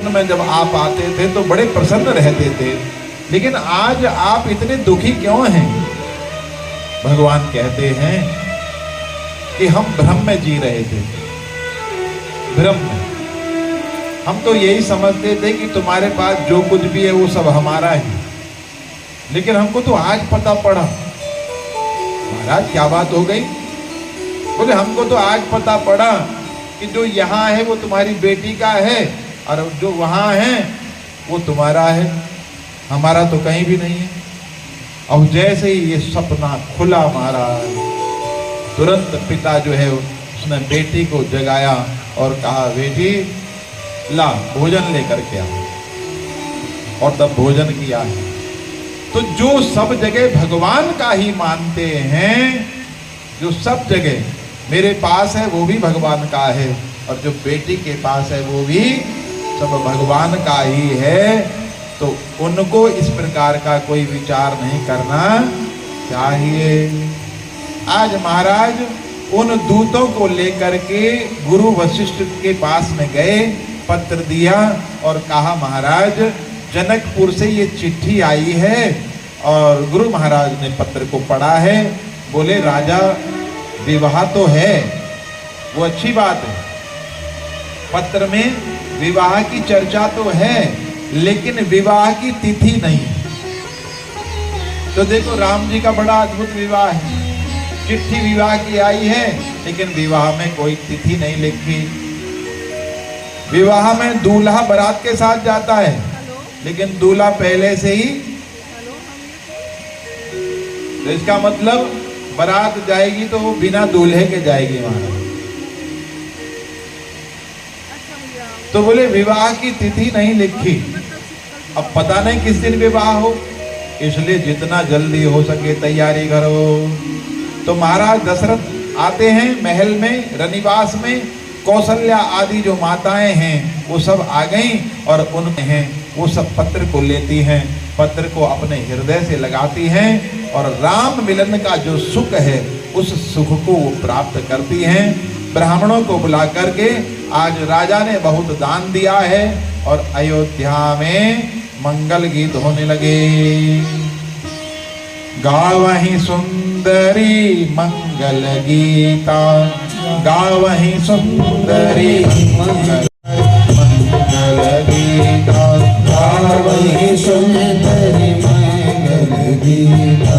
में जब आप आते थे तो बड़े प्रसन्न रहते थे, लेकिन आज आप इतने दुखी क्यों हैं? भगवान कहते हैं कि हम भ्रम में जी रहे थे। भ्रम में हम तो यही समझते थे कि तुम्हारे पास जो कुछ भी है वो सब हमारा ही, लेकिन हमको तो आज पता पड़ा। महाराज क्या बात हो गई? बोले हमको तो आज पता पड़ा कि जो यहाँ है वो तुम्हारी बेटी का है और जो वहाँ है वो तुम्हारा है, हमारा तो कहीं भी नहीं है। अब जैसे ही ये सपना खुला महाराज, तुरंत पिता जो है उसने बेटी को जगाया और कहा, बेटी ला भोजन लेकर के आ। और तब भोजन किया है। तो जो सब जगह भगवान का ही मानते हैं, जो सब जगह मेरे पास है वो भी भगवान का है, और जो बेटी के पास है वो भी सब भगवान का ही है, तो उनको इस प्रकार का कोई विचार नहीं करना चाहिए। आज महाराज उन दूतों को लेकर के गुरु वशिष्ठ के पास में गए, पत्र दिया और कहा, महाराज जनकपुर से ये चिट्ठी आई है। और गुरु महाराज ने पत्र को पढ़ा है। बोले, राजा विवाह तो है, वो अच्छी बात है, पत्र में विवाह की चर्चा तो है, लेकिन विवाह की तिथि नहीं। तो देखो राम जी का बड़ा अद्भुत विवाह है, चिट्ठी विवाह की आई है, लेकिन विवाह में कोई तिथि नहीं लिखी। विवाह में दूल्हा बारात के साथ जाता है, लेकिन दूल्हा पहले से ही, तो इसका मतलब बारात जाएगी तो वो बिना दूल्हे के जाएगी महाराज। तो बोले विवाह की तिथि नहीं लिखी, अब पता नहीं किस दिन विवाह हो, इसलिए जितना जल्दी हो सके तैयारी करो। तो महाराज दशरथ आते हैं महल में, रनिवास में। कौशल्या आदि जो माताएं हैं वो सब आ गईं और उनमें हैं वो सब पत्र को लेती हैं, पत्र को अपने हृदय से लगाती हैं और राम मिलन का जो सुख है उस सुख को वो प्राप्त करती हैं। ब्राह्मणों को बुला करके आज राजा ने बहुत दान दिया है और अयोध्या में मंगल गीत होने लगे। गावहि सुंदरी मंगल गीता, गावहि सुंदरी मंगल गीता, गावहि सुंदरी मंगल गीता।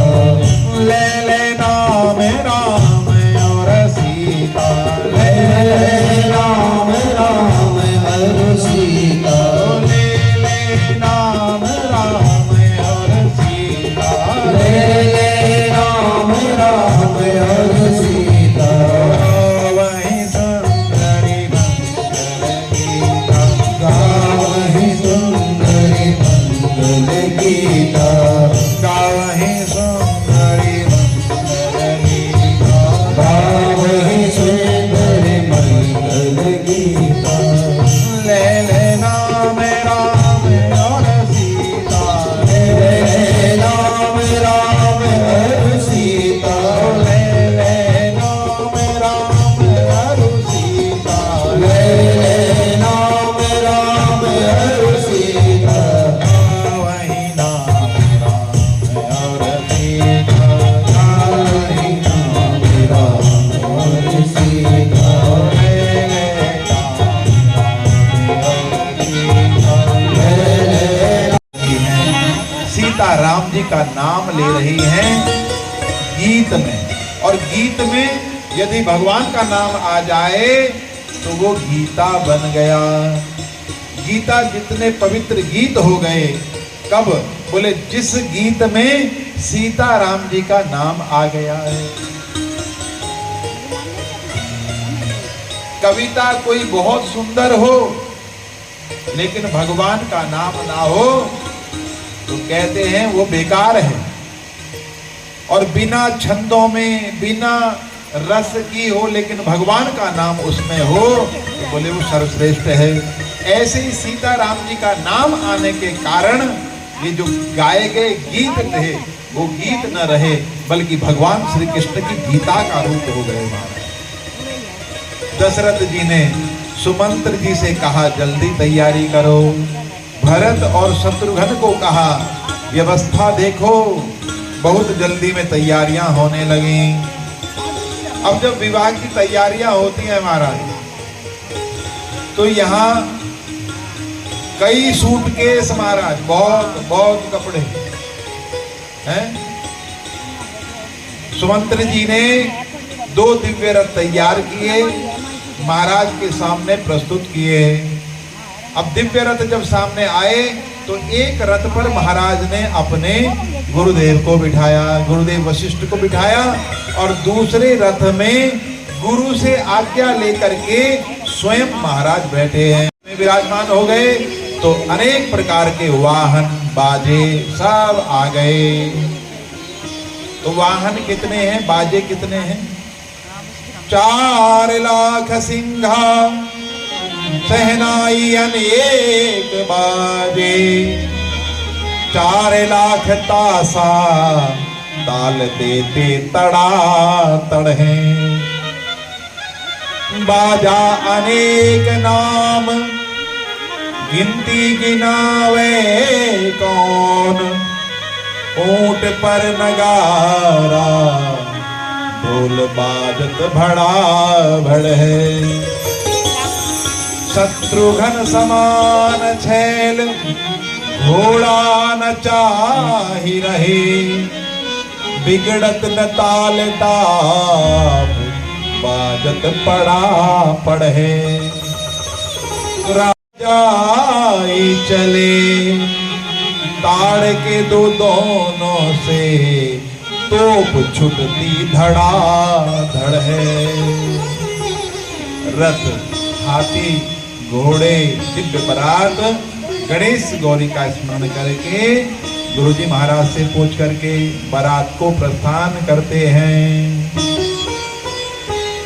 ले ले नाम राम और सीता, ले ले नाम राम और सीता, ले ले नाम राम और सीता, ले ले नाम राम और सीता। गावहि सुंदरी मंगल गीता, गावहि सुंदरी मंगल गीता, गावहि सुंदरी मंगल गीता, गावहि सुंदरी मंगल गीता। ले ले नाम राम और सीता, ले ले नाम राम और सीता, ले ले नाम राम और सीता, ले ले नाम राम और सीता। गावहि नाम राम और सीता, गावहि नाम राम और सीता, ले ले सीता राम जी का नाम ले रही हैं गीत में, और गीत में यदि भगवान का नाम आ जाए तो वो गीता बन गया। गीता जितने पवित्र गीत हो गए, कब? बोले जिस गीत में सीता राम जी का नाम आ गया है। कविता कोई बहुत सुंदर हो, लेकिन भगवान का नाम ना हो तो कहते हैं वो बेकार है। और बिना छंदों में, बिना रस की हो, लेकिन भगवान का नाम उसमें हो तो बोले वो सर्वश्रेष्ठ है। ऐसे ही सीता राम जी का नाम आने के कारण ये जो गाए गए गीत थे वो गीत न रहे, बल्कि भगवान श्री कृष्ण की गीता का रूप हो गए। महाराज दशरथ जी ने सुमंत्र जी से कहा जल्दी तैयारी करो। भरत और शत्रुघ्न को कहा व्यवस्था देखो, बहुत जल्दी में तैयारियां होने लगी। अब जब विवाह की तैयारियां होती हैं महाराज, तो यहाँ कई सूटकेस महाराज, बहुत बहुत कपड़े हैं। सुमंत्र जी ने 2 दिव्य रथ तैयार किए, महाराज के सामने प्रस्तुत किए। अब दिव्य रथ जब सामने आए तो एक रथ पर महाराज ने अपने गुरुदेव को बिठाया, गुरुदेव वशिष्ठ को बिठाया, और दूसरे रथ में गुरु से आज्ञा लेकर के स्वयं महाराज बैठे हैं, विराजमान हो गए। तो अनेक प्रकार के वाहन बाजे सब आ गए। तो वाहन कितने हैं, बाजे कितने हैं? 4 लाख सिंघा सहनाई अनेक बाजे, 4 लाख तासा ताल देते तड़ा तड़हे, बाजा अनेक नाम गिनती गिनावे कौन, ऊंट पर नगारा ढोल बाजत भड़ा भड़े, शत्रुघ्न समान छैल घोड़ा न चाही रहे, बिगड़त न ताल टाप बाजत पड़ा पढ़े, राजाई चले ताड़ के दोनों से, तोप छुटती धड़ा धड़ है। रथ हाथी घोड़े दिव्य बरात गणेश गौरी का स्मरण करके गुरुजी महाराज से पूछ करके बारात को प्रस्थान करते हैं।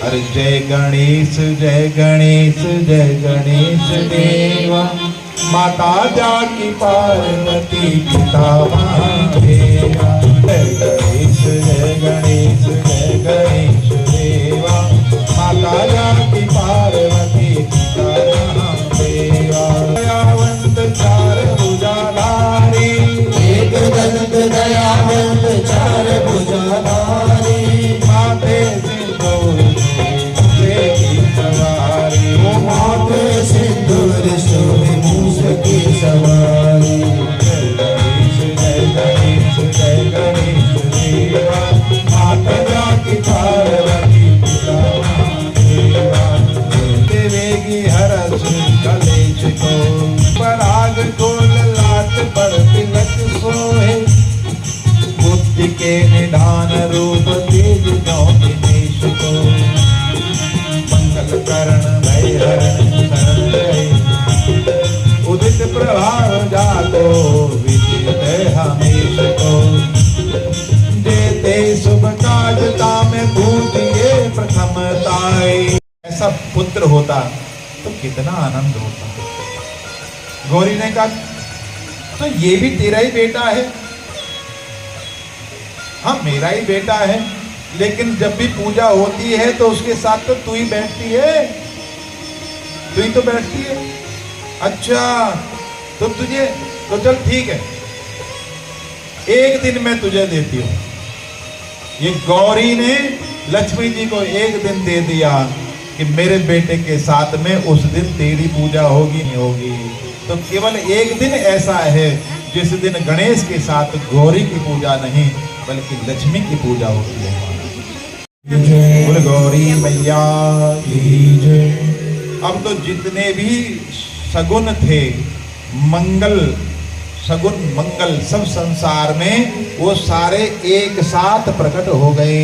अरे जय गणेश जय गणेश जय गणेश देवा, माता जाकी पार्वती पिता महादेवा, जय गणेश जय गणेश जय गणेश देवा, माता जाकी पार्वती पिता महादेवा, दयावंत 4 भुजाधारी, एक दंत दयावंत 4 भुजाधारी, माथे सिंदूर की सवारी, वो माथे सिंदूर शोभे मूस की सवारी, जय गणेश जय गणेश जय गणेश देवा, माता जाकी पार्वती पिता महादेवा, देवेगी हरस कलेश को, पराग गोल लाट पर तिलक सोहे, बुद्धि के निधान रूप तेज जो दिनेश को, मंगल करण भय हरण शरण गए, उदित प्रभाव जातो विदित हमेश को, देते शुभ काजता में बूझिए प्रथमताई। ऐसा पुत्र होता तो कितना आनंद होता। गौरी ने कहा तो ये भी तेरा ही बेटा है? हाँ मेरा ही बेटा है, लेकिन जब भी पूजा होती है तो उसके साथ तो तू ही बैठती है, तू ही तो बैठती है। अच्छा तो तुझे तो चल ठीक है, एक दिन मैं तुझे देती हूँ। ये गौरी ने लक्ष्मी जी को एक दिन दे दिया कि मेरे बेटे के साथ में उस दिन तेरी पूजा होगी नहीं होगी। तो केवल एक दिन ऐसा है जिस दिन गणेश के साथ गौरी की पूजा नहीं बल्कि लक्ष्मी की पूजा होती है। बोल गौरी मैया की जय। अब तो जितने भी सगुन थे, मंगल सगुन मंगल सब संसार में वो सारे एक साथ प्रकट हो गए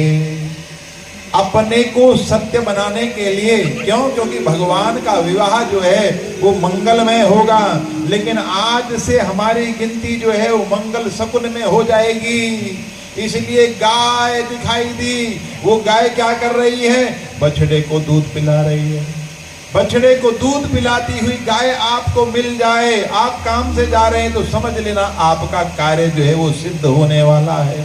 अपने को सत्य बनाने के लिए। क्यों? क्योंकि भगवान का विवाह जो है वो मंगलमय होगा, लेकिन आज से हमारी गिनती जो है वो मंगल शकुन में हो जाएगी। इसलिए गाय दिखाई दी। वो गाय क्या कर रही है? बछड़े को दूध पिला रही है। बछड़े को दूध पिलाती हुई गाय आपको मिल जाए, आप काम से जा रहे हैं तो समझ लेना आपका कार्य जो है वो सिद्ध होने वाला है।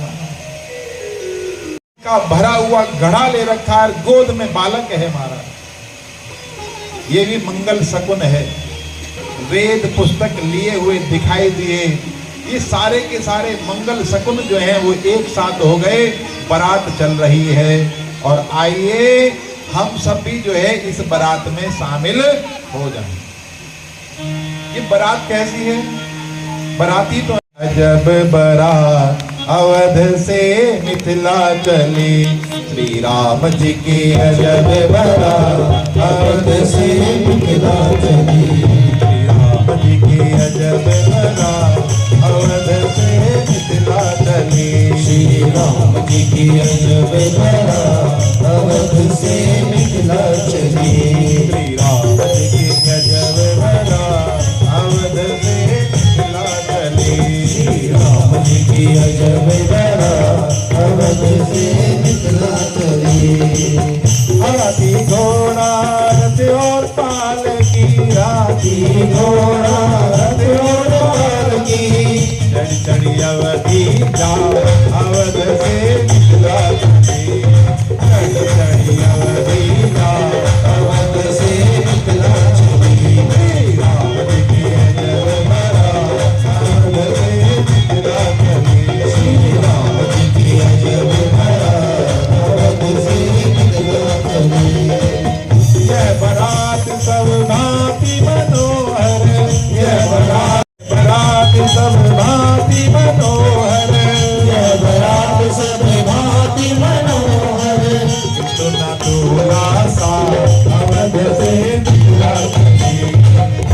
का भरा हुआ घड़ा ले रखा है, गोद में बालक है महाराज। ये भी मंगल शकुन है। वेद पुस्तक लिए हुए दिखाई दिए, ये सारे के सारे मंगल शकुन जो हैं वो एक साथ हो गए, बारात चल रही है। और आइए हम सब भी जो है इस बारात में शामिल हो जाएं। ये बारात कैसी है? बाराती तो अजब बारात अवध से मिथिला चली, श्री राम जी की अजब बारात अवध से मिथिला चली, श्री राम जी की अजब बारात अवध से मिथिला चली, श्री राम जी की अजब बारात अवध से मिथिला चली, श्री राम जी की अजब बारात अवध से मिथिला चली, श्री राम जी की अजब बारात अवध से मिथिला चली। हाथी घोड़ा रथ और पालकी, हाथी घोड़ा रथ और पालकी, चढ़ी चढ़ी अवधि जाओ अवध से मिथिला चली, चढ़ी चढ़ी अवधि जाओ अवध से मिथिला चली, श्री राम जी की अजब बारात अवध से मिथिला चली, श्री राम जी की अजब बारात अवध से मिथिला चली। यह बारात सब भांति मनोहर, यह बारात सब भांति मनोहर, यह बारात सब भांति मनोहर, सुना दूल्हा सा अवध से मिथिला चली,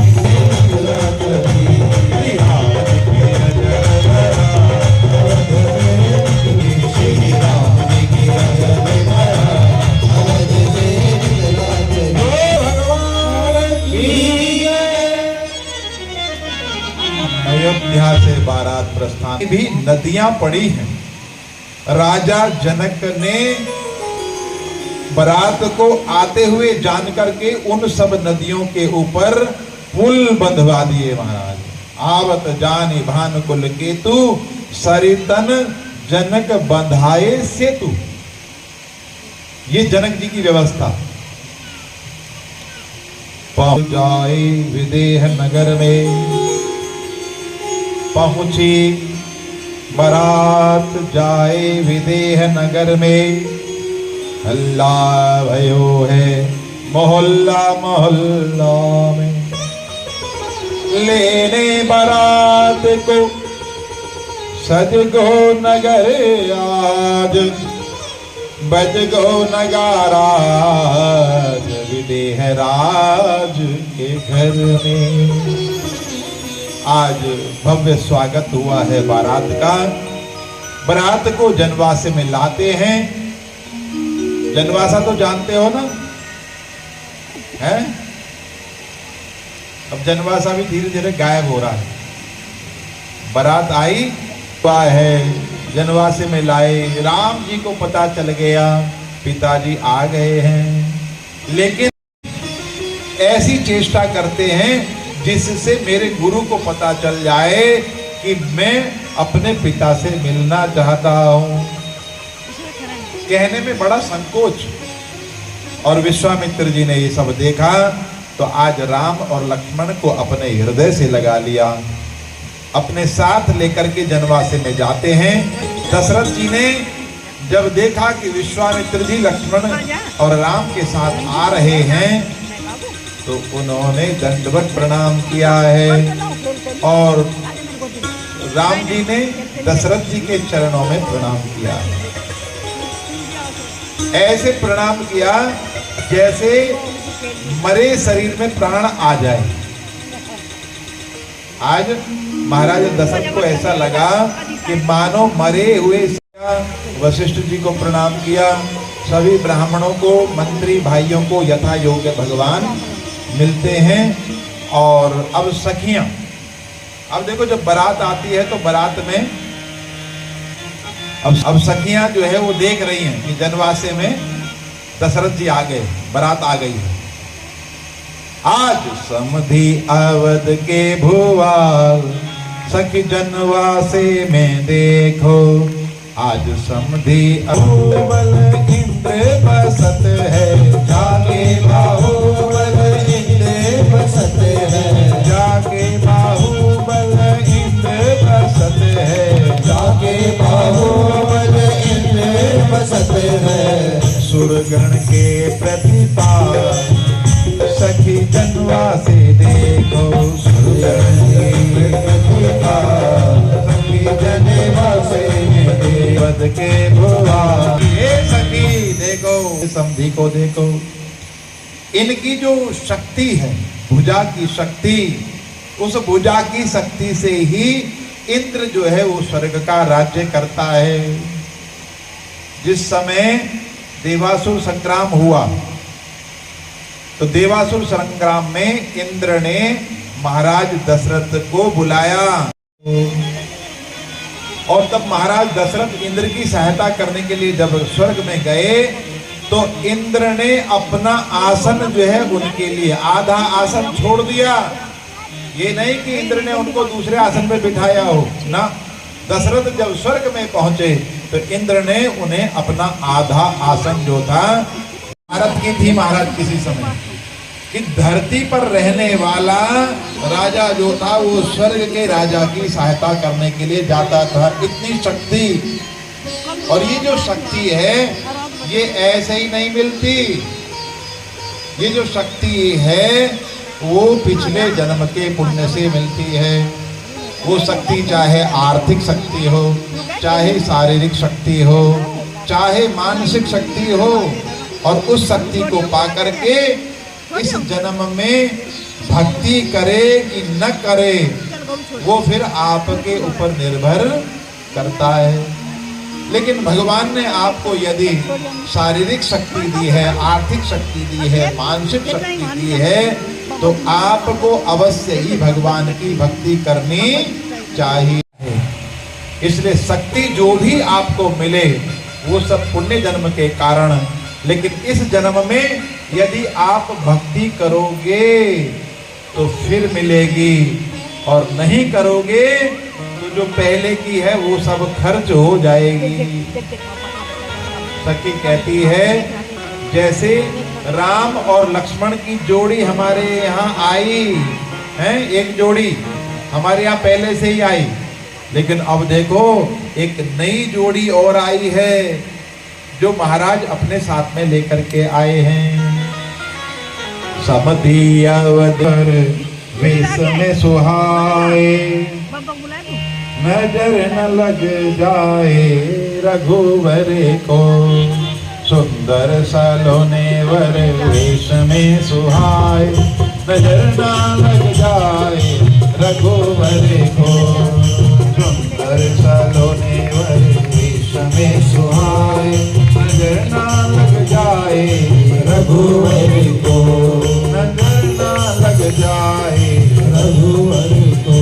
मिथिला चली, श्री राम जी की अजब बारात अवध से मिथिला, श्री राम जी की अजब बारात अवध से मिथिला चली। भगवान की जय। अयोध्या से बारात प्रस्थान भी नदियां पड़ी हैं। राजा जनक ने बारात को आते हुए जान करके उन सब नदियों के ऊपर पुल बंधवा दिए महाराज। आवत जानी भानुकुल केतु, सरितन जनक बंधाए सेतु। ये जनक जी की व्यवस्था। पहुंच जाए विदेह नगर में, पहुंची बारात जाए विदेह नगर में, हल्ला भयो है मोहल्ला मोहल्ला में, लेने बारात को सज गो नगर आज, बज गो नगारा विदेह राज के घर में। आज भव्य स्वागत हुआ है बारात का। बारात को जनवासे में लाते हैं। जनवासा तो जानते हो ना, है? अब जनवासा भी धीरे धीरे गायब हो रहा है। बारात आई है, जनवासे में लाए, राम जी को पता चल गया पिताजी आ गए हैं, लेकिन ऐसी चेष्टा करते हैं जिससे मेरे गुरु को पता चल जाए कि मैं अपने पिता से मिलना चाहता हूं। कहने में बड़ा संकोच। और विश्वामित्र जी ने ये सब देखा तो आज राम और लक्ष्मण को अपने हृदय से लगा लिया, अपने साथ लेकर के जनवासे में जाते हैं। दशरथ जी ने जब देखा कि विश्वामित्र जी लक्ष्मण और राम के साथ आ रहे हैं तो उन्होंने दंडवत प्रणाम किया है और राम जी ने दशरथ जी के चरणों में प्रणाम किया है। ऐसे प्रणाम किया जैसे मरे शरीर में प्राण आ जाए। आज महाराज दशरथ को ऐसा लगा कि मानो मरे हुए। वशिष्ठ जी को प्रणाम किया, सभी ब्राह्मणों को, मंत्री भाइयों को यथा योग्य भगवान मिलते हैं। और अब सखियां, अब देखो जब बारात आती है तो बारात में अब सखियां जो है वो देख रही हैं कि जनवासे में दशरथ जी आ गए, बारात आ गई है। आज समधि अवध के भुवाल सखी जनवासे में देखो, आज समधि बाहुबल इंद्र बसत है, जागे बाहुबल समधी को देखो, इनकी जो शक्ति है, भुजा की शक्ति, उस भुजा की शक्ति से ही इंद्र जो है वो स्वर्ग का राज्य करता है। जिस समय देवासुर संग्राम हुआ तो देवासुर संग्राम में इंद्र ने महाराज दशरथ को बुलाया और तब महाराज दशरथ इंद्र की सहायता करने के लिए जब स्वर्ग में गए तो इंद्र ने अपना आसन जो है उनके लिए आधा आसन छोड़ दिया। ये नहीं कि इंद्र ने उनको दूसरे आसन पे बिठाया हो ना, दशरथ जब स्वर्ग में पहुंचे तो इंद्र ने उन्हें अपना आधा आसन जो था, भारत की थी महाराज किसी समय कि धरती पर रहने वाला राजा जो था वो स्वर्ग के राजा की सहायता करने के लिए जाता था। इतनी शक्ति, और ये जो शक्ति है ये ऐसे ही नहीं मिलती। ये जो शक्ति है वो पिछले जन्म के पुण्य से मिलती है। वो शक्ति चाहे आर्थिक शक्ति हो, चाहे शारीरिक शक्ति हो, चाहे मानसिक शक्ति हो, और उस शक्ति को पा करके इस जन्म में भक्ति करे कि न करे वो फिर आपके ऊपर निर्भर करता है। लेकिन भगवान ने आपको यदि शारीरिक शक्ति दी है, आर्थिक शक्ति दी है, मानसिक शक्ति दी है, तो आपको अवश्य ही भगवान की भक्ति करनी चाहिए। इसलिए शक्ति जो भी आपको मिले वो सब पुण्य जन्म के कारण, लेकिन इस जन्म में यदि आप भक्ति करोगे तो फिर मिलेगी, और नहीं करोगे तो जो पहले की है वो सब खर्च हो जाएगी। सखी कहती है जैसे राम और लक्ष्मण की जोड़ी हमारे यहाँ आई है, एक जोड़ी हमारे यहाँ पहले से ही आई, लेकिन अब देखो एक नई जोड़ी और आई है जो महाराज अपने साथ में लेकर के आए हैं। समधी अवधर वेश में सुहाए, नजर न लग जाए रघुवर को, सुंदर सलोने वर वेश में सुहाए, नजर न लग जाए रघुवर को, सुंदर सलोने वर वेश में सुहाए, नजर न लग जाए रघुवर को, नजर न लग जाए रघुवर को,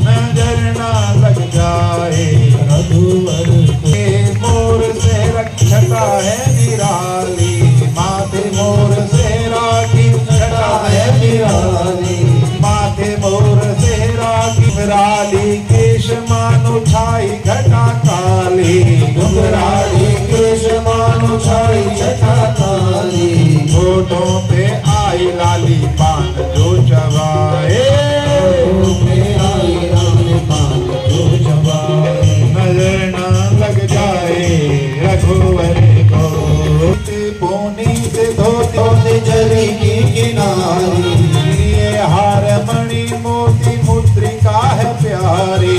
नजर न लग जाए रघुवर को। मोर से रक्षता है निराली, माथे मोर से राखी छटा है निराली, माथे मोर से राखी निराली, केश मानो छाई घटा काली, घुंघराली केश मानो छाई छटा काली, होठों पे आई लाली पान जो चबाए, नजर न लग जाए रघुवर को। पोनी से धोती जरी की किनारी, ये हार मणि मोती मुद्रिका है प्यारी,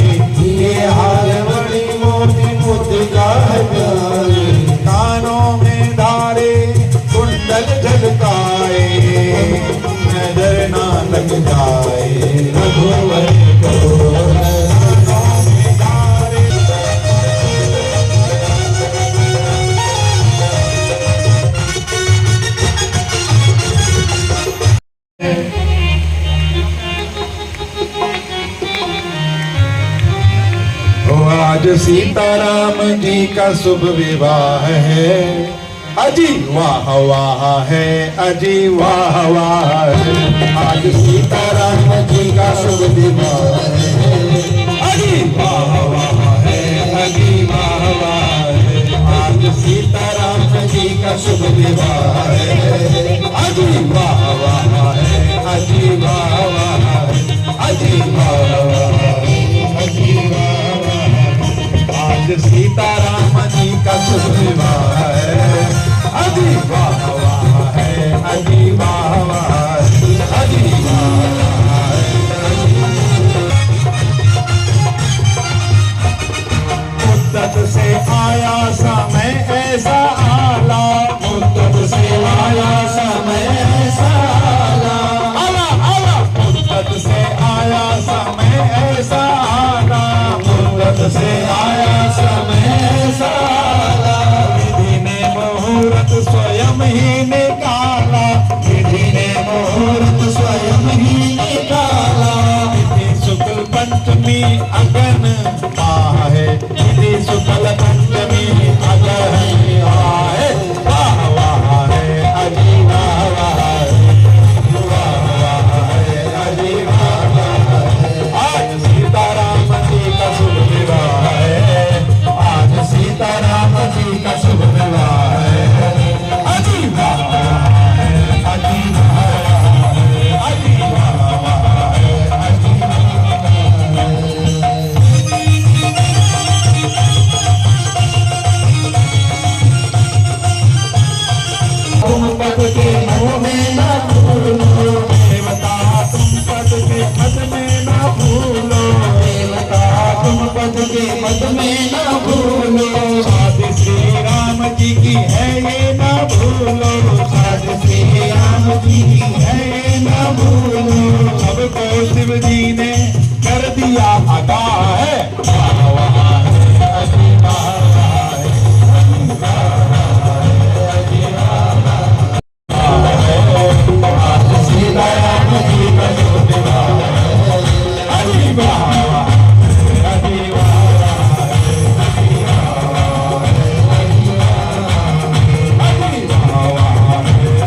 ये हार मणि मोती मुद्रिका है प्यारी, कानों में धारे कुंडल झलकाए, नजर ना लग जाए रघुवर को। आज सीताराम जी का शुभ विवाह है, अजी वाह वाह है, अजी वाह वाह है, आज सीताराम जी का शुभ विवाह है, अजी वाह वाह है, अजी वाह वाह है, आज सीताराम जी का शुभ विवाह है, अजी वाह वाह है, अजी वाह वाह है, अजी वाह वाह है, अजी वाह वाह, आज सीताराम जी का शुभ विवाह है, अजी वाह वाह है, अजी वाह वाह है, अजी वाह वाह है, से आया समय सारा, विधि ने मुहूर्त स्वयं ही निकाला, विधि ने मुहूर्त स्वयं ही निकाला। विधि शुक्ल पंचमी अगन माह है, विधि शुक्ल पंचमी अगन माह है। वाह वाह है अजी वाह वाह है, वाह वाह है अजी वाह वाह है। आज सीताराम जी का शुभ विवाह है, आज सीताराम जी का शुभ विवाह है। अजी वाह वाह है, अजी वाह वाह है, अजी वाह वाह है, अजी वाह वाह है। तुम पद के मोह में न भूलो देवता, तुम पद के पद में न भूलो देवता, तुम पद के पद में न भूलो। साध श्री राम जी की है ये न भूलो, साध श्री राम जी की है ये न भूलो। सबको शिव जी ने कर दिया अदा है। वाह वाह है अजी वाह वाह है, अजी वाह वाह है, अजी वाह वाह है। आज सीताराम जी का शुभ विवाह है। अजी वाह वाह है, अजी वाह वाह है, अजी वाह वाह है, अजी वाह वाह है,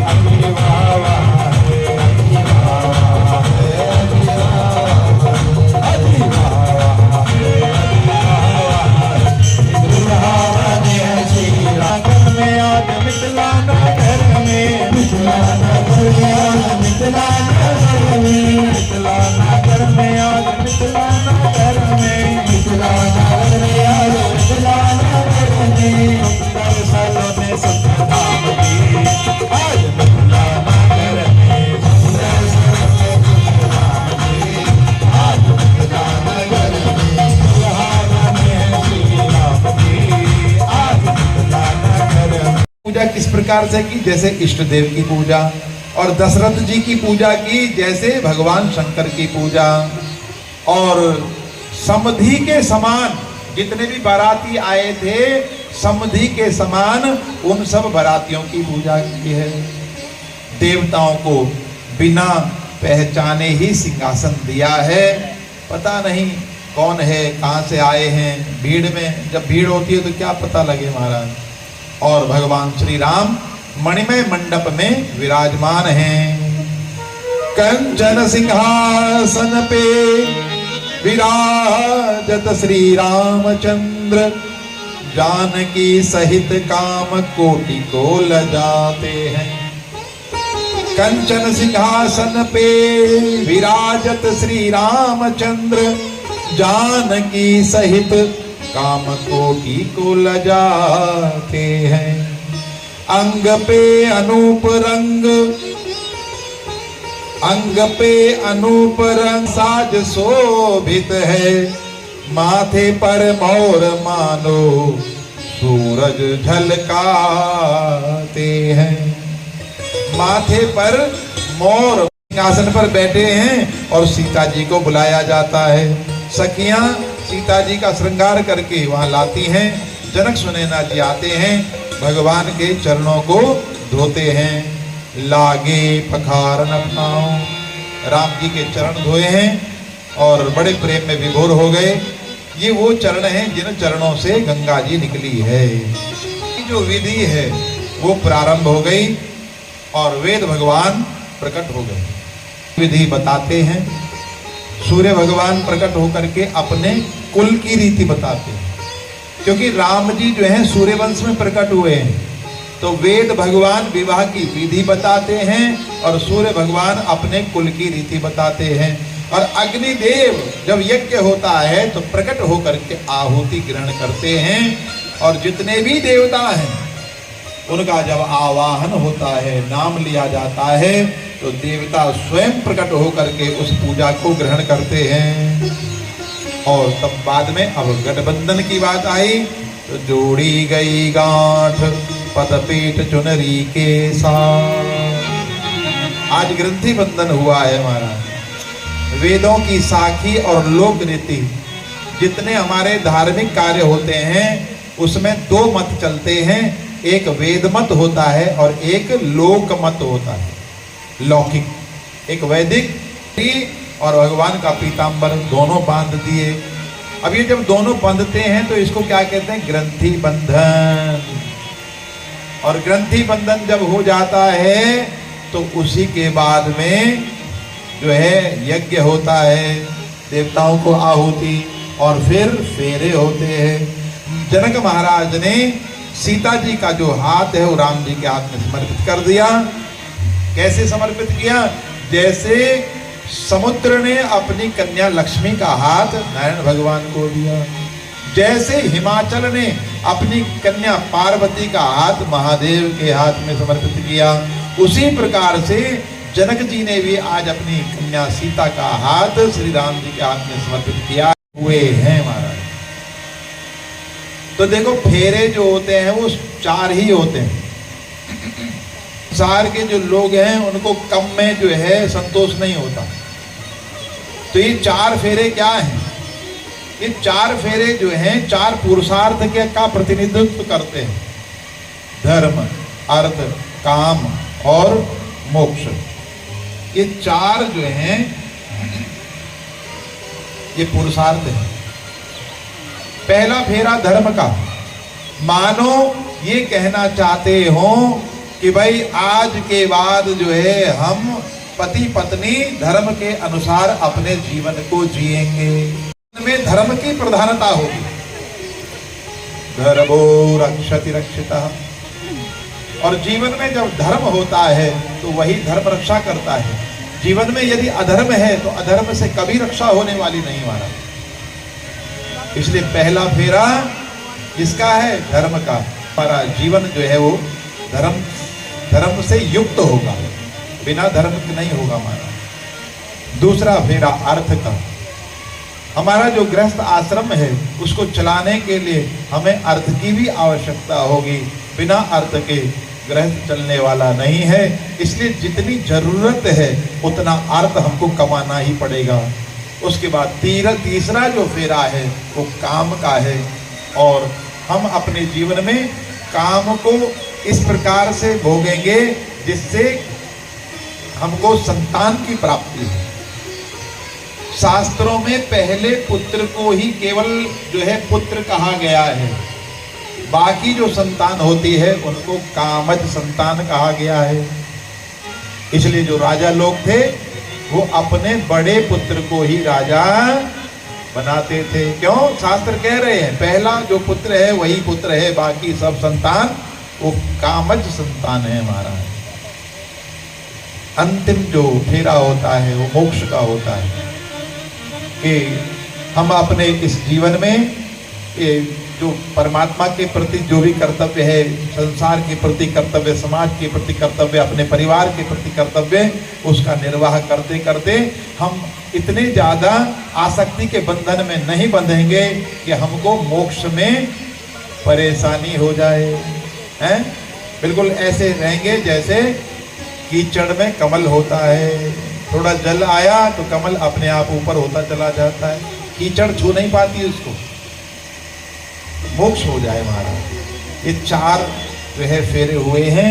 अजी वाह वाह है, अजी वाह वाह है, अजी वाह वाह है, अजी वाह वाह है, अजी वाह वाह है। दुल्हावन है श्री राम में आज मिथिला नगर में, मिथिला नगर में आज मिथिला नगर में, मिथिला नगर में आज मिथिला नगर में, मिथिला नगर में आज मिथिला नगर में। सुंदर सलोने सुंदर धाम की आज मिथिला नगर में, सुंदर सलोने सुंदर धाम की आज मिथिला नगर में। दुल्हावन है श्री राम की आज मिथिला नगर में। पूजा किस प्रकार से की? जैसे इष्ट देव की पूजा, और दशरथ जी की पूजा की जैसे भगवान शंकर की पूजा। और समधि के समान जितने भी बाराती आए थे, समधि के समान उन सब बारातियों की पूजा की है। देवताओं को बिना पहचाने ही सिंहासन दिया है। पता नहीं कौन है, कहाँ से आए हैं। भीड़ में जब भीड़ होती है तो क्या पता लगे महाराज। और भगवान श्री राम मणिमय मंडप में विराजमान हैं। कंचन सिंहासन पे विराजत श्री रामचंद्र, जानकी सहित काम कोटि को लजाते हैं। कंचन सिंहासन पे विराजत श्री रामचंद्र, जानकी सहित काम कोटि को लजाते हैं। अंग पे अनूप रंग, अंग पे अनूप रंग साज शोभित है। माथे पर मोर मानो सूरज झलकाते हैं। माथे पर मोर सिंहासन पर बैठे हैं और सीता जी को बुलाया जाता है। सखियां सीता जी का श्रृंगार करके वहां लाती हैं। जनक सुनैना जी आते हैं, भगवान के चरणों को धोते हैं। लागे पखारन अपनाओ, राम जी के चरण धोए हैं और बड़े प्रेम में विभोर हो गए। ये वो चरण हैं जिन चरणों से गंगा जी निकली है। जो विधि है वो प्रारंभ हो गई और वेद भगवान प्रकट हो गए। विधि बताते हैं। सूर्य भगवान प्रकट होकर के अपने कुल की रीति बताते हैं, क्योंकि राम जी जो हैं सूर्य वंश में प्रकट हुए हैं। तो वेद भगवान विवाह की विधि बताते हैं और सूर्य भगवान अपने कुल की रीति बताते हैं। और अग्निदेव जब यज्ञ होता है तो प्रकट होकर के आहुति ग्रहण करते हैं। और जितने भी देवता हैं उनका जब आवाहन होता है, नाम लिया जाता है, तो देवता स्वयं प्रकट होकर के उस पूजा को ग्रहण करते हैं। और तब बाद में अब गठबंधन की बात आई, तो जोड़ी गई गांठ पदपीठ चुनरी के साथ। आज ग्रंथि बंधन हुआ है हमारा। वेदों की साखी और लोक रीति जितने हमारे धार्मिक कार्य होते हैं उसमें दो मत चलते हैं, एक वेद मत होता है और एक लोक मत होता है, लौकिक। एक वैदिक और भगवान का पीताम्बर दोनों बांध दिए। अब ये जब दोनों बंधते हैं तो इसको क्या कहते हैं? ग्रंथि बंधन। और ग्रंथि बंधन जब हो जाता है तो उसी के बाद में जो है यज्ञ होता है, देवताओं को आहुति, और फिर फेरे होते हैं। जनक महाराज ने सीता जी का जो हाथ है वो राम जी के हाथ में समर्पित कर दिया। कैसे समर्पित किया? जैसे समुद्र ने अपनी कन्या लक्ष्मी का हाथ नारायण भगवान को दिया, जैसे हिमाचल ने अपनी कन्या पार्वती का हाथ महादेव के हाथ में समर्पित किया, उसी प्रकार से जनक जी ने भी आज अपनी कन्या सीता का हाथ श्री राम जी के हाथ में समर्पित किया हुए हैं महाराज। तो देखो फेरे जो होते हैं वो 4 ही होते हैं। संसार के जो लोग हैं उनको कम में जो है संतोष नहीं होता। तो ये 4 फेरे क्या हैं? ये 4 फेरे जो हैं 4 पुरुषार्थ के का प्रतिनिधित्व करते हैं, धर्म, अर्थ, काम और मोक्ष। ये 4 जो हैं ये पुरुषार्थ है। पहला फेरा धर्म का, मानो ये कहना चाहते हो कि भाई आज के बाद जो है हम पति पत्नी धर्म के अनुसार अपने जीवन को जिएंगे, में धर्म की प्रधानता होगी। धर्मो रक्षति रक्षितः। और जीवन में जब धर्म होता है तो वही धर्म रक्षा करता है। जीवन में यदि अधर्म है तो अधर्म से कभी रक्षा होने वाली नहीं हमारा। इसलिए पहला फेरा इसका है धर्म का। हमारा जीवन जो है वो धर्म से युक्त होगा, बिना धर्म के नहीं होगा हमारा। दूसरा फेरा अर्थ का। हमारा जो गृहस्थ आश्रम है उसको चलाने के लिए हमें अर्थ की भी आवश्यकता होगी। बिना अर्थ के गृहस्थ चलने वाला नहीं है। इसलिए जितनी जरूरत है उतना अर्थ हमको कमाना ही पड़ेगा। उसके बाद तीसरा जो फेरा है वो काम का है। और हम अपने जीवन में काम को इस प्रकार से भोगेंगे जिससे हमको संतान की प्राप्ति है। शास्त्रों में पहले पुत्र को ही केवल जो है पुत्र कहा गया है, बाकी जो संतान होती है उनको कामज संतान कहा गया है। इसलिए जो राजा लोग थे वो अपने बड़े पुत्र को ही राजा बनाते थे। क्यों? शास्त्र कह रहे हैं पहला जो पुत्र है वही पुत्र है, बाकी सब संतान वो कामज संतान है हमारा। अंतिम जो फेरा होता है वो मोक्ष का होता है कि हम अपने इस जीवन में जो परमात्मा के प्रति जो भी कर्तव्य है, संसार के प्रति कर्तव्य, समाज के प्रति कर्तव्य, अपने परिवार के प्रति कर्तव्य, उसका निर्वाह करते करते हम इतने ज़्यादा आसक्ति के बंधन में नहीं बंधेंगे कि हमको मोक्ष में परेशानी हो जाए। हैं? बिल्कुल ऐसे रहेंगे जैसे कीचड़ में कमल होता है, थोड़ा जल आया तो कमल अपने आप ऊपर होता चला जाता है, कीचड़ छू नहीं पाती उसको। मोक्ष हो जाए महाराज। ये 4 जो है फेरे हुए हैं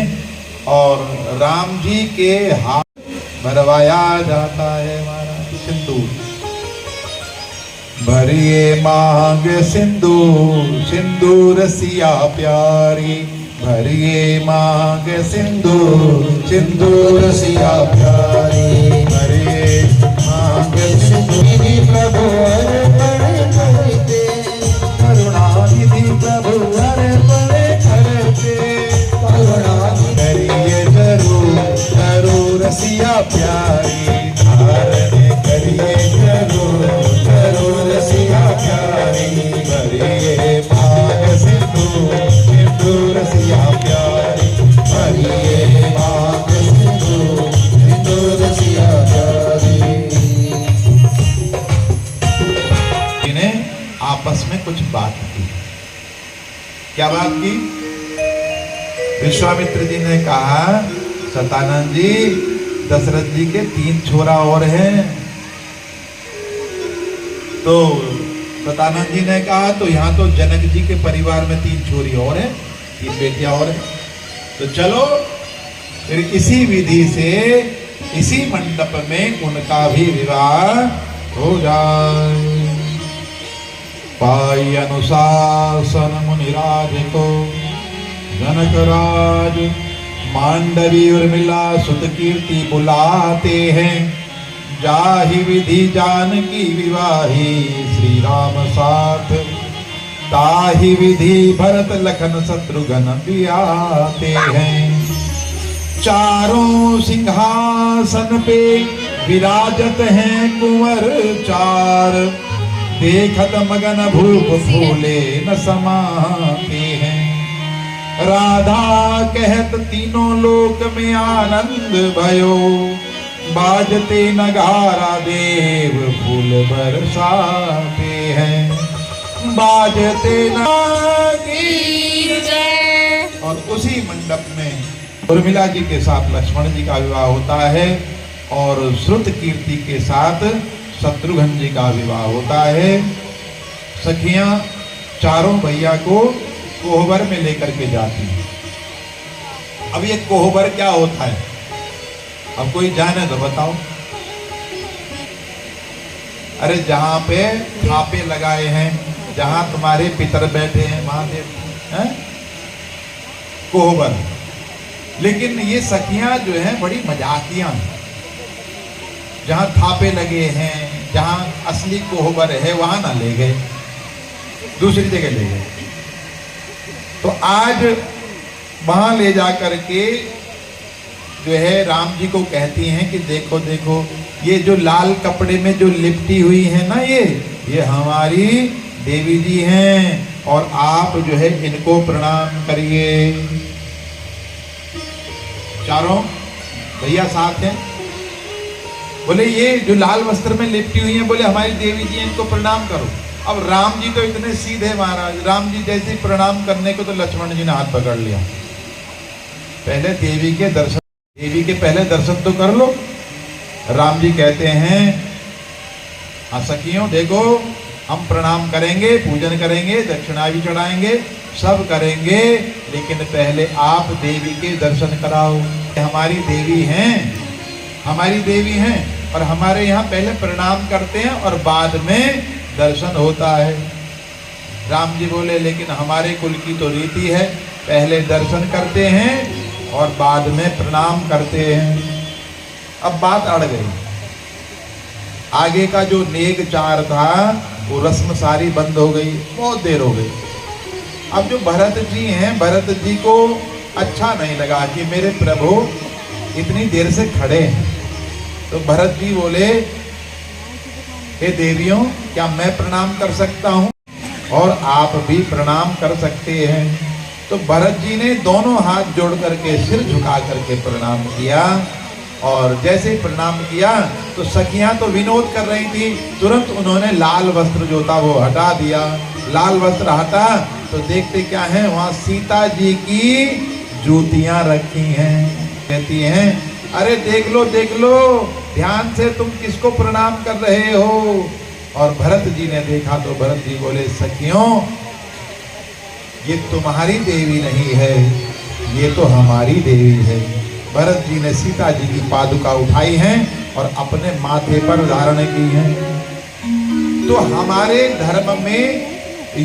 और राम जी के हाथ भरवाया जाता है महाराज सिंदूर। भरिए मांग सिंदूर सिंदूर सिया प्यारी, भरिए मांग सिंदूर सिंदूर सिया प्यारी, भरिए मांग सिंदूर प्रभु करते, करुणानिधि प्रभु करते, करिए जरूर जरूर सिया प्यारी, धारण करिए जरूर जरूर सिया प्यारी, भरिए मांग सिंदूर सिंदूर सिया प्यारी, भरिए मांग सिंदूर सिंदूर सिया प्यारी। इन्हें आपस में कुछ बात की। क्या बात की? विश्वामित्र जी ने कहा सतानंद जी, दशरथ जी के 3 छोरा और हैं, तो सतानंद जी ने कहा तो यहाँ तो जनक जी के परिवार में 3 छोरी और हैं, 3 बेटियां और हैं, तो चलो फिर इसी विधि से इसी मंडप में उनका भी विवाह हो जाए। पाई अनुशासन मुनिराज को जनक राज मांडवी उर्मिला सुत कीर्ति बुलाते हैं, जाहि विधि जानकी विवाही श्री राम साथ, ताहि विधि भरत लखन शत्रुघ्न भी आते हैं। चारों सिंहासन पे विराजत हैं कुंवर चार, देखत मगन भूप फूले न समाते हैं। राधा कहत तीनों लोक में आनंद भयो, बाजते नगारा देव फूल बरसाते हैं, बाजते जय। और उसी मंडप में उर्मिला जी के साथ लक्ष्मण जी का विवाह होता है और श्रुत कीर्ति के साथ शत्रुघ्न जी का विवाह होता है। सखियां चारों भैया को कोहबर में लेकर के जाती हैं। अब ये कोहबर क्या होता है, अब कोई जाने तो बताओ। अरे जहां पे थापे लगाए हैं, जहां तुम्हारे पितर बैठे हैं महादेव हैं? कोहबर। लेकिन ये सखियां जो हैं बड़ी मजाकियां हैं। जहां थापे लगे हैं, जहां असली कोहबर है वहां ना ले गए, दूसरी जगह ले गए। तो आज वहां ले जा करके जो है राम जी को कहती हैं कि देखो देखो ये जो लाल कपड़े में जो लिपटी हुई है ना, ये हमारी देवी जी हैं और आप जो है इनको प्रणाम करिए। चारों भैया साथ हैं, बोले ये जो लाल वस्त्र में लिपटी हुई हैं, बोले हमारी देवी जी हैं, इनको प्रणाम करो। अब राम जी तो इतने सीधे महाराज, राम जी जैसे ही प्रणाम करने को तो लक्ष्मण जी ने हाथ पकड़ लिया। पहले देवी के दर्शन, देवी के पहले दर्शन तो कर लो। राम जी कहते हैं हाँ सखियों देखो हम प्रणाम करेंगे, पूजन करेंगे, दक्षिणा भी चढ़ाएंगे, सब करेंगे, लेकिन पहले आप देवी के दर्शन कराओ। हमारी देवी हैं, हमारी देवी हैं और हमारे यहाँ पहले प्रणाम करते हैं और बाद में दर्शन होता है। राम जी बोले लेकिन हमारे कुल की तो रीति है, पहले दर्शन करते हैं और बाद में प्रणाम करते हैं। अब बात अड़ गई, आगे का जो नेक चार था वो रस्म सारी बंद हो गई, बहुत देर हो गई। अब जो भरत जी हैं, भरत जी को अच्छा नहीं लगा कि मेरे प्रभु इतनी देर से खड़े हैं। तो भरत जी बोले हे देवियों क्या मैं प्रणाम कर सकता हूँ और आप भी प्रणाम कर सकते हैं। तो भरत जी ने दोनों हाथ जोड़ करके सिर झुका करके प्रणाम किया और जैसे ही प्रणाम किया तो सखियां तो विनोद कर रही थी, तुरंत उन्होंने लाल वस्त्र जो था वो हटा दिया। लाल वस्त्र हटा तो देखते क्या है, वहां सीता जी की जूतियां रखी हैं। कहती हैं अरे देख लो ध्यान से तुम किसको प्रणाम कर रहे हो। और भरत जी ने देखा तो भरत जी बोले सखियों ये तुम्हारी देवी नहीं है, ये तो हमारी देवी है। भरत जी ने सीता जी की पादुका उठाई हैं और अपने माथे पर धारण की हैं। तो हमारे धर्म में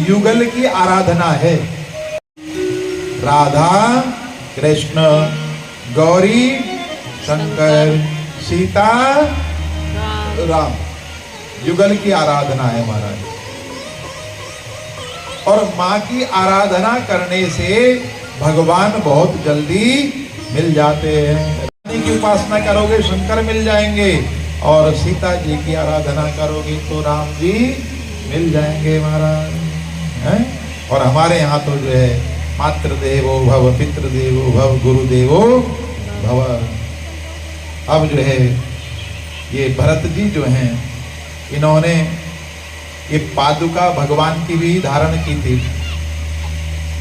युगल की आराधना है, राधा कृष्ण गौरी शंकर सीता राम, युगल की आराधना है महाराज। और माँ की आराधना करने से भगवान बहुत जल्दी मिल जाते हैं। रानी की उपासना करोगे शंकर मिल जाएंगे और सीता जी की आराधना करोगे तो राम जी मिल जाएंगे महाराज हैं। और हमारे यहाँ तो जो है मातृदेवो भव, पितृदेवो भव, गुरुदेवो भव। अब जो है ये भरत जी जो हैं इन्होंने ये पादुका भगवान की भी धारण की थी।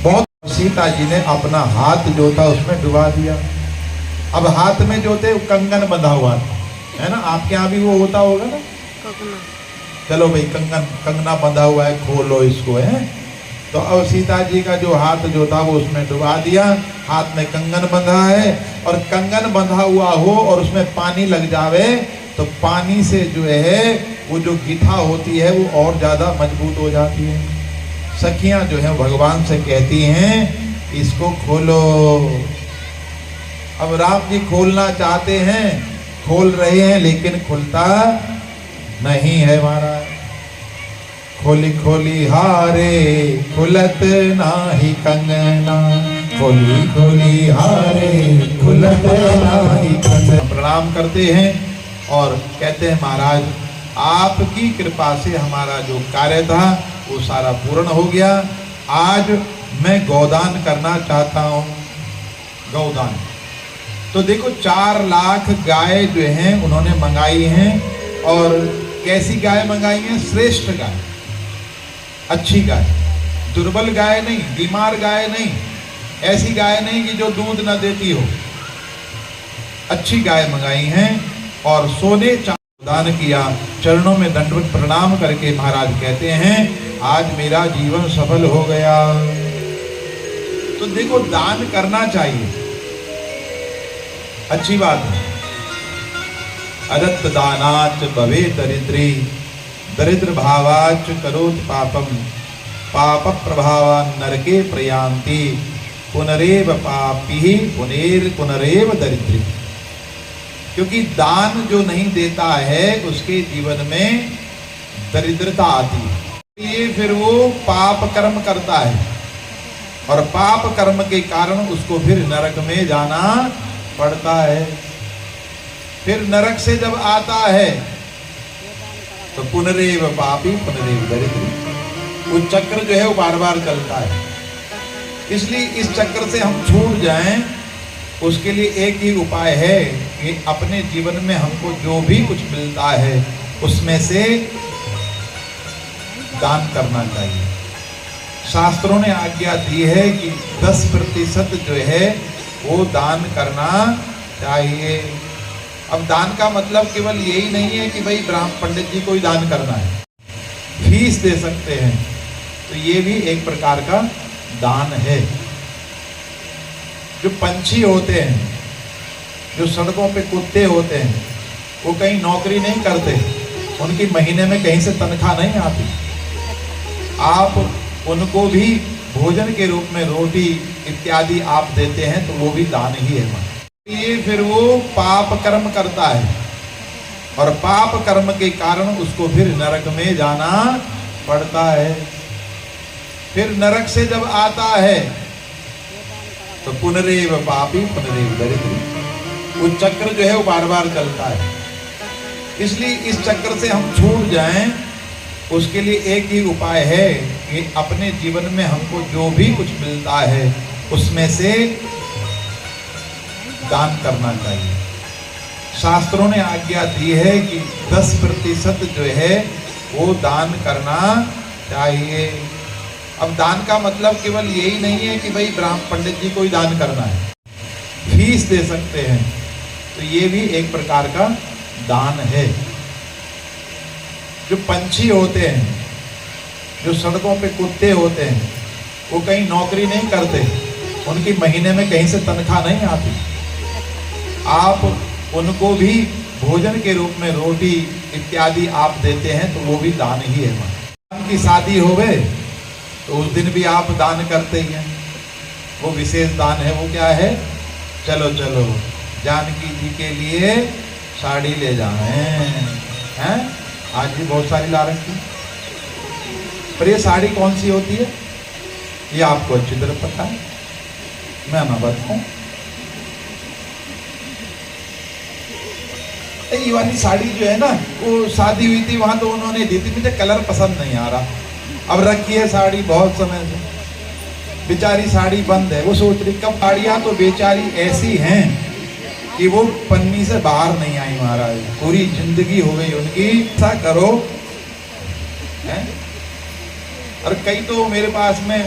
बहुत सीता जी ने अपना हाथ जो था उसमें डुबा दिया। अब हाथ में जो थे कंगन बंधा हुआ था, है ना, आपके यहाँ भी वो होता होगा ना, चलो भाई कंगना बंधा हुआ है, खोलो इसको है। तो अब सीता जी का जो हाथ जो था वो उसमें डुबा दिया, हाथ में कंगन बंधा है, और कंगन बंधा हुआ हो और उसमें पानी लग जावे तो पानी से जो है वो जो गिठा होती है वो और ज्यादा मजबूत हो जाती है। सखियां जो है भगवान से कहती हैं इसको खोलो। अब राम जी खोलना चाहते हैं, खोल रहे हैं, लेकिन खुलता नहीं है महाराज। खोली खोली हारे खुलत नाही कंगना, खोली खोली हारे खुलत नाही कंगना। प्रणाम करते हैं और कहते हैं महाराज आपकी कृपा से हमारा जो कार्य था वो सारा पूर्ण हो गया। आज मैं गौदान करना चाहता हूँ। गौदान तो देखो 4 लाख गाय जो हैं उन्होंने मंगाई हैं, और कैसी गाय मंगाई है? श्रेष्ठ गाय, अच्छी गाय, दुर्बल गाय नहीं, बीमार गाय नहीं, ऐसी गाय नहीं कि जो दूध न देती हो, अच्छी गाय मंगाई हैं। और सोने चांदी दान किया। चरणों में दंडवत प्रणाम करके महाराज कहते हैं आज मेरा जीवन सफल हो गया। तो देखो दान करना चाहिए, अच्छी बात है। अदत्त दानाच भवे दरिद्री, दरिद्र भावाच करोत पापम, पाप प्रभावा नरके प्रयांति, पुनरेव पापी पुनरेव दरिद्री। क्योंकि दान जो नहीं देता है उसके जीवन में दरिद्रता आती है, ये फिर वो पाप कर्म करता है, और पाप कर्म के कारण उसको फिर नरक में जाना पड़ता है। फिर नरक से जब आता है तो पुनरेव पापी पुनरेव दरिद्री, वो चक्र जो है वो बार बार चलता है। इसलिए इस चक्र से हम छूट जाएं, उसके लिए एक ही उपाय है कि अपने जीवन में हमको जो भी कुछ मिलता है उसमें से दान करना चाहिए। शास्त्रों ने आज्ञा दी है कि 10% जो है वो दान करना चाहिए। अब दान का मतलब केवल यही नहीं है कि भाई ब्राह्मण पंडित जी को ही दान करना है, फीस दे सकते हैं, तो ये भी एक प्रकार का दान है। जो पंछी होते हैं, जो सड़कों पे कुत्ते होते हैं, वो कहीं नौकरी नहीं करते, उनकी महीने में कहीं से तनख्वाह नहीं आती। आप उनको भी भोजन के रूप में रोटी इत्यादि आप देते हैं तो वो भी दान ही है। ये फिर वो पाप कर्म करता है, और पाप कर्म के कारण उसको फिर नरक में जाना पड़ता है। फिर नरक से जब आता है तो पुनरेव पापी पुनरेव दरिद्री, वो चक्र जो है वो बार बार चलता है। इसलिए इस चक्र से हम छूट जाएं, उसके लिए एक ही उपाय है कि अपने जीवन में हमको जो भी कुछ मिलता है उसमें से दान करना चाहिए। शास्त्रों ने आज्ञा दी है कि 10% जो है वो दान करना चाहिए। अब दान का मतलब केवल यही नहीं है कि भाई ब्राह्मण पंडित जी को ही दान करना है, फीस दे सकते हैं, तो ये भी एक प्रकार का दान है। जो पंछी होते हैं, जो सड़कों पे कुत्ते होते हैं, वो कहीं नौकरी नहीं करते, उनकी महीने में कहीं से तनख्वाह नहीं आती। आप उनको भी भोजन के रूप में रोटी इत्यादि आप देते हैं तो वो भी दान ही है। उनकी शादी हो गए तो उस दिन भी आप दान करते ही हैं, वो विशेष दान है। वो क्या है? चलो चलो जानकी जी के लिए साड़ी ले जाए हैं, आज भी बहुत सारी ला रखी। पर ये साड़ी कौन सी होती है ये आपको अच्छी तरह पता है, मैं ना बताऊं। ये वाली साड़ी जो है ना, वो शादी हुई थी वहां तो उन्होंने दी थी, मुझे कलर पसंद नहीं आ रहा। अब रखी है साड़ी बहुत समय से, बेचारी साड़ी बंद है। वो सोच रही कब साड़ियां तो बेचारी ऐसी हैं कि वो पन्नी से बाहर नहीं आई महाराज, पूरी जिंदगी हो गई उनकी। ऐसा करो है? और कई तो मेरे पास में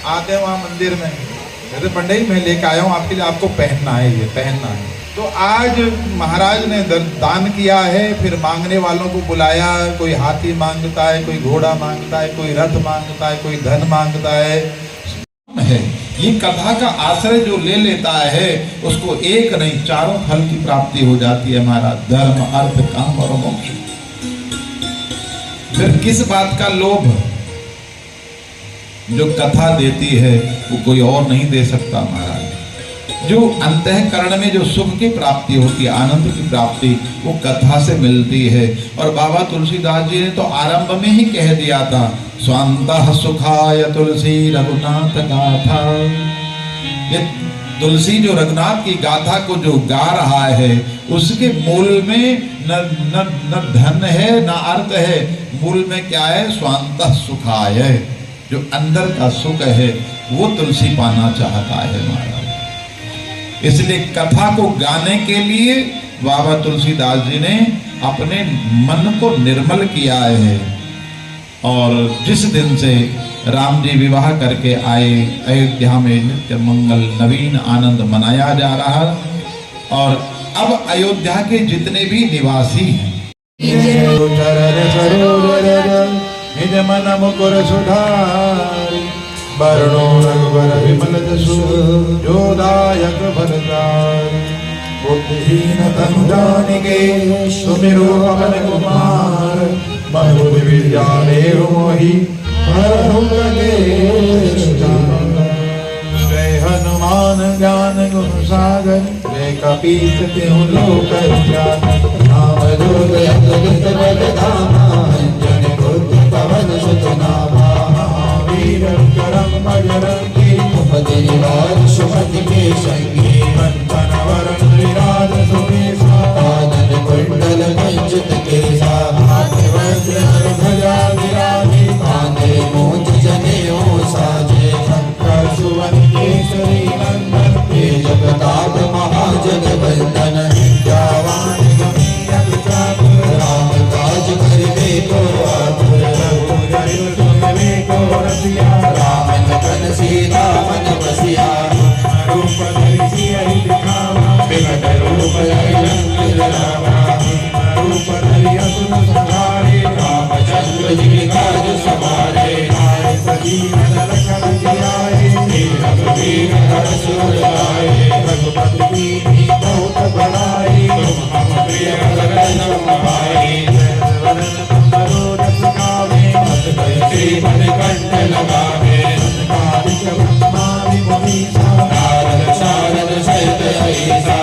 आते हैं वहां मंदिर में, कहते पंडित मैं लेके आया हूँ आपके लिए, आपको पहनना है, ये पहनना है। तो तो आज महाराज ने दान किया है, फिर मांगने वालों को बुलाया। कोई हाथी मांगता है, कोई घोड़ा मांगता है, कोई रथ मांगता है, कोई धन मांगता है। ये कथा का आश्रय जो ले लेता है उसको एक नहीं चारों फल की प्राप्ति हो जाती है महाराज, धर्म अर्थ काम और मोक्ष। फिर किस बात का लोभ? जो कथा देती है वो कोई और नहीं दे सकता महाराज। जो अंतःकरण में जो सुख की प्राप्ति होती है, आनंद की प्राप्ति, वो कथा से मिलती है। और बाबा तुलसीदास जी ने तो आरंभ में ही कह दिया था, स्वांतः सुखाय तुलसी रघुनाथ गाथा। ये तुलसी जो रघुनाथ की गाथा को जो गा रहा है, उसके मूल में न धन है न अर्थ है, मूल में क्या है? स्वांतः सुखाय, जो अंदर का सुख है वो तुलसी पाना चाहता है महाराज। इसलिए कथा को गाने के लिए बाबा तुलसीदास जी ने अपने मन को निर्मल किया है। और जिस दिन से राम जी विवाह करके आए, अयोध्या में नित्य मंगल नवीन आनंद मनाया जा रहा। और अब अयोध्या के जितने भी निवासी हैं, निज मन मुकुर सुधारी, वरुणो रघुवर विमल जसु, जो दायक फलचारि। बुद्धिहीन तनु जानिके, सुमिरो पवन कुमार। बहु विद्या देहु मोहि, हरहु कलेश जान। जय हनुमान ज्ञान गुण सागर, जय कपीस तिहुँ लोक उजागर। नाम जोग जगत बल धामा, अंजनी पुत्र पवन सुत नामा। वीर करम बजरंगी, उपदिवार सुमति के संगी। कंचन वरण विराज सुबेसा, कानन कुंडल कंचित केसा। हाथ वज्र ध्वजा विराजे, कांधे मूंज जनेऊ साजे। शंकर सुवन केसरी नंदन, तेज प्रताप महाजगवंदन। विद्यावान गणियत चातुर, राम काज करिबे को आतुर। रघुबर सुनबे को रसिया, राम लखन सीता मन बसिया। रूप धरि सियहि दिखावा, बिकट रूप धरि लंक जरावा। रूप धरि असुर संहारे, रामचंद्र जी काज सवारे। आए सजीवन लखन जियाए, श्री रघुवीर हरषि उर लाए। रघुपति कीन्ही बहुत बड़ाई, तुम मम प्रिय भरत समाई। वरन तुमरो रस गावे, बस कहि श्रीपद कंठ लगावे। संकादिक ब्रह्मादि मुनीसा, नारद शारद सहित अहिसा।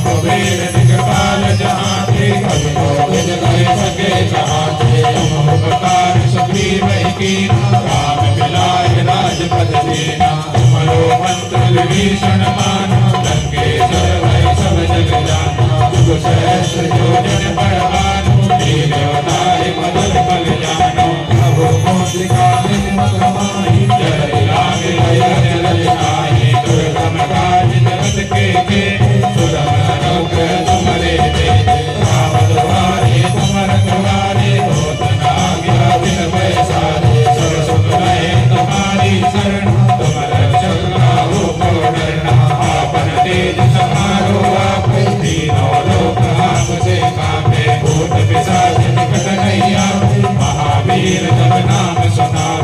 कुबेर दिगपाल जहांते, कवि कोविद कहि सके कहाते। तुम उपकार सुग्रीव ही कीन्हा, राम मिलाय राजपद दीना। तुमरो मंत्र विभीषण माना, लंकेश्वर भय सब जग जाना। जुग सहस्त्र योजन बड़ भानु, लीन अवतारि मधुर फल जानो। प्रभु मुद्रिका निमक माहि, जय राम लय लय आहि। दुर्गम काज जगत के जेते, सुरम अनुग्रह तुम्हारे देते। राम दुआरे तुम रखवारे, होत न आज्ञा बिन पैसारे। सब सुख लहे तुम्हारी शरण, तुम रक्षक काहू को डरना। आपन तेज समारो आपे, तीनों लोक आपसे कांपे। भूत पिशाच निकट नहीं आवे, महावीर जब नाम सुनावे।